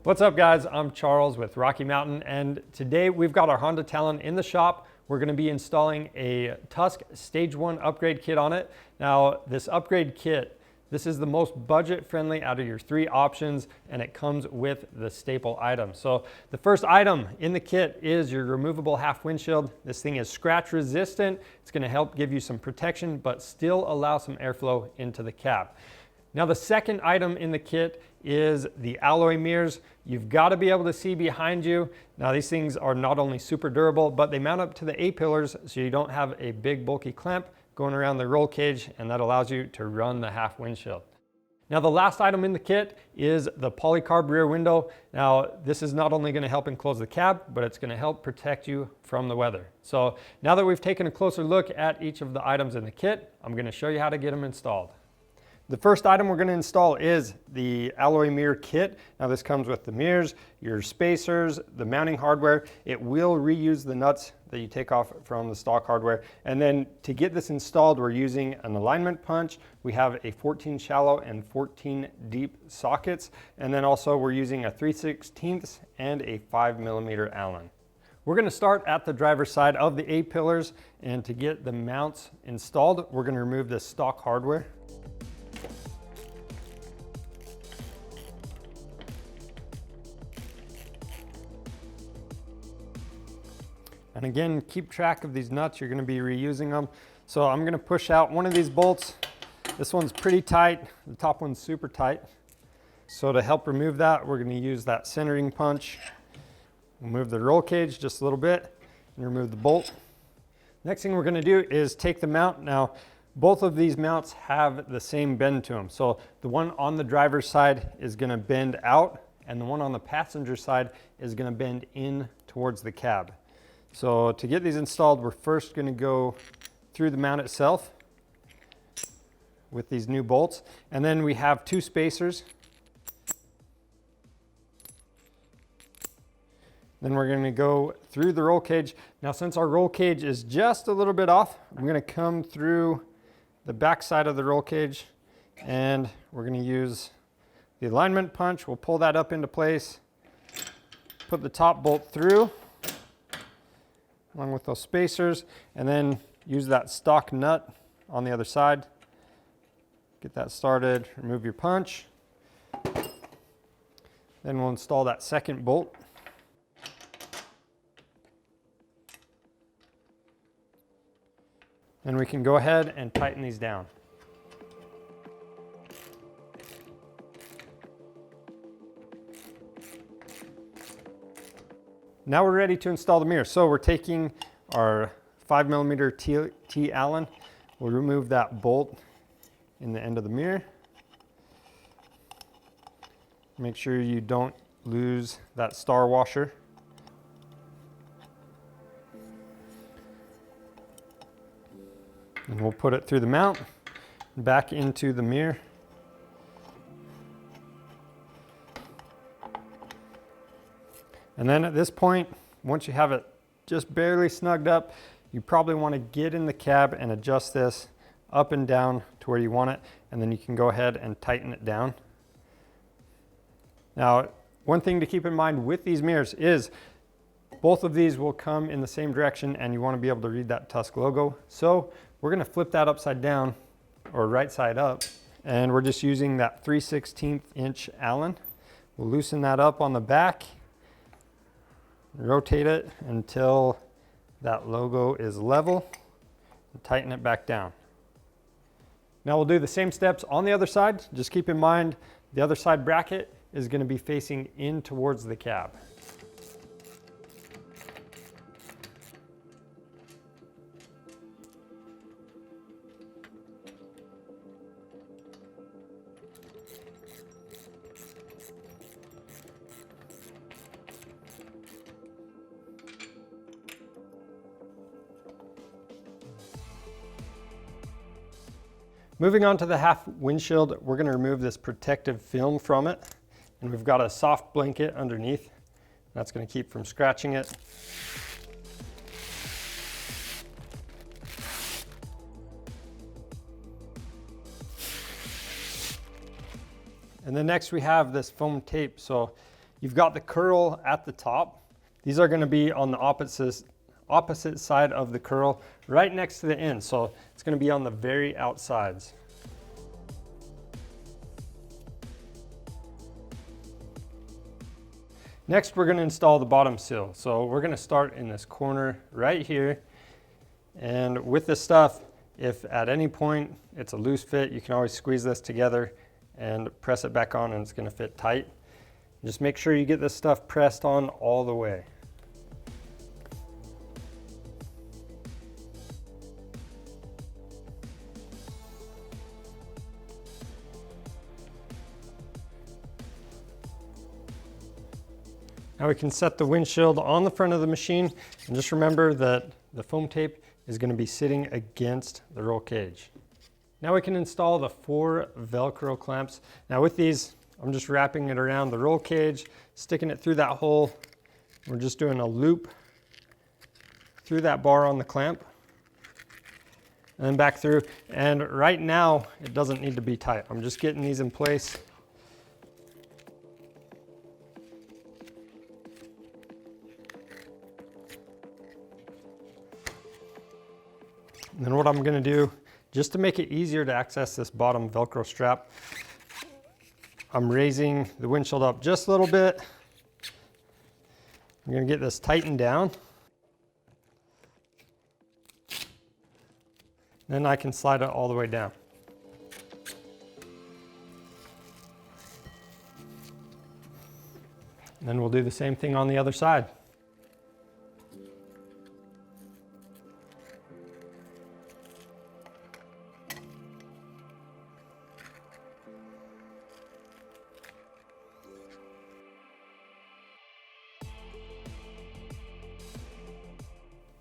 What's up guys, I'm Charles with Rocky Mountain, and today we've got our Honda Talon in the shop. We're going to be installing a Tusk Stage 1 upgrade kit on it. Now this upgrade kit, this is the most budget friendly out of your three options, and it comes with the staple items. So the first item in the kit is your removable half windshield. This thing is scratch resistant. It's going to help give you some protection but still allow some airflow into the cab. Now the second item in the kit is the alloy mirrors. You've got to be able to see behind you. Now these things are not only super durable, but they mount up to the A-pillars so you don't have a big bulky clamp going around the roll cage, and that allows you to run the half windshield. Now the last item in the kit is the Polycarb rear window. Now this is not only going to help enclose the cab, but it's going to help protect you from the weather. So now that we've taken a closer look at each of the items in the kit, I'm going to show you how to get them installed. The first item we're going to install is the alloy mirror kit. Now this comes with the mirrors, your spacers, the mounting hardware. It will reuse the nuts that you take off from the stock hardware. And then to get this installed, we're using an alignment punch. We have a 14 shallow and 14 deep sockets. And then also we're using a 3/16 and a 5mm Allen. We're going to start at the driver's side of the A-pillars, and to get the mounts installed, we're going to remove the stock hardware. And again, keep track of these nuts. You're going to be reusing them. So I'm going to push out one of these bolts. This one's pretty tight. The top one's super tight. So to help remove that, we're going to use that centering punch. We'll move the roll cage just a little bit and remove the bolt. Next thing we're going to do is take the mount. Now, both of these mounts have the same bend to them. So the one on the driver's side is going to bend out, and the one on the passenger side is going to bend in towards the cab. So to get these installed, we're first going to go through the mount itself with these new bolts. And then we have two spacers. Then we're going to go through the roll cage. Now since our roll cage is just a little bit off, I'm going to come through the back side of the roll cage, and we're going to use the alignment punch. We'll pull that up into place, put the top bolt through along with those spacers, and then use that stock nut on the other side. Get that started, remove your punch. Then we'll install that second bolt. And we can go ahead and tighten these down. Now we're ready to install the mirror. So we're taking our 5mm T Allen. We'll remove that bolt in the end of the mirror. Make sure you don't lose that star washer. And we'll put it through the mount, back into the mirror. And then at this point, once you have it just barely snugged up, you probably want to get in the cab and adjust this up and down to where you want it, and then you can go ahead and tighten it down. Now, one thing to keep in mind with these mirrors is both of these will come in the same direction, and you want to be able to read that Tusk logo. So we're going to flip that upside down, or right side up, and we're just using that 3/16 inch Allen. We'll loosen that up on the back. Rotate it until that logo is level, and tighten it back down. Now we'll do the same steps on the other side. Just keep in mind the other side bracket is going to be facing in towards the cab. Moving on to the half windshield, we're going to remove this protective film from it, and we've got a soft blanket underneath. That's going to keep from scratching it. And then next we have this foam tape. So You've got the curl at the top. These are going to be on the opposite side of the curl, right next to the end. So it's going to be on the very outsides. Next, we're going to install the bottom sill. So we're going to start in this corner right here. And with this stuff, if at any point it's a loose fit, you can always squeeze this together and press it back on and it's going to fit tight. Just make sure you get this stuff pressed on all the way. Now we can set the windshield on the front of the machine, and just remember that the foam tape is going to be sitting against the roll cage. Now we can install the 4 Velcro clamps. Now with these, I'm just wrapping it around the roll cage, sticking it through that hole. We're just doing a loop through that bar on the clamp and then back through. And right now, it doesn't need to be tight. I'm just getting these in place. And then what I'm going to do, just to make it easier to access this bottom Velcro strap, I'm raising the windshield up just a little bit. I'm going to get this tightened down. Then I can slide it all the way down. And then we'll do the same thing on the other side.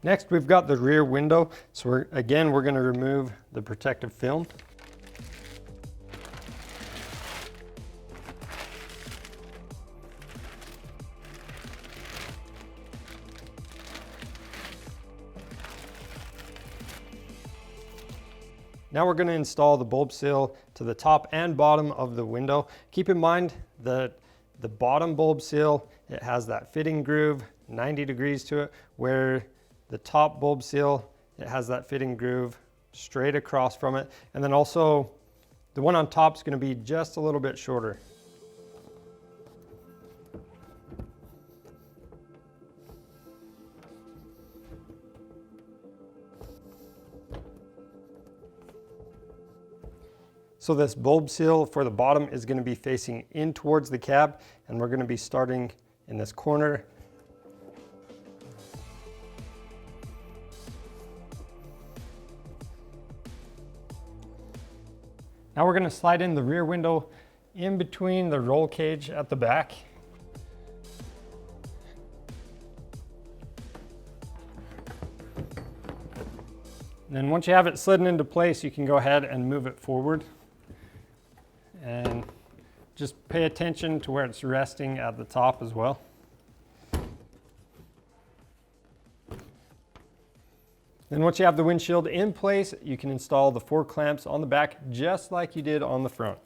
Next, we've got the rear window. So we're going to remove the protective film. Now we're going to install the bulb seal to the top and bottom of the window. Keep in mind that the bottom bulb seal, it has that fitting groove, 90 degrees to it, where the top bulb seal, it has that fitting groove straight across from it. And then also the one on top is going to be just a little bit shorter. So this bulb seal for the bottom is going to be facing in towards the cab, and we're going to be starting in this corner. Now we're going to slide in the rear window in between the roll cage at the back. And then once you have it slidden into place, you can go ahead and move it forward. And just pay attention to where it's resting at the top as well. Then once you have the windshield in place, you can install the 4 clamps on the back just like you did on the front.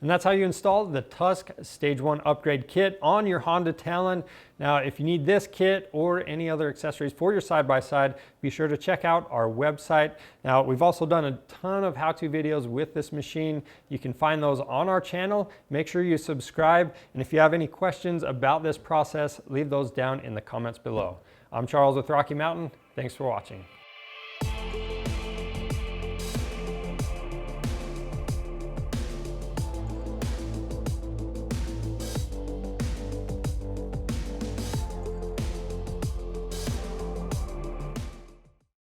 And that's how you install the Tusk Stage 1 Upgrade Kit on your Honda Talon. Now, if you need this kit or any other accessories for your side-by-side, be sure to check out our website. Now, we've also done a ton of how-to videos with this machine. You can find those on our channel. Make sure you subscribe. And if you have any questions about this process, leave those down in the comments below. I'm Charles with Rocky Mountain. Thanks for watching.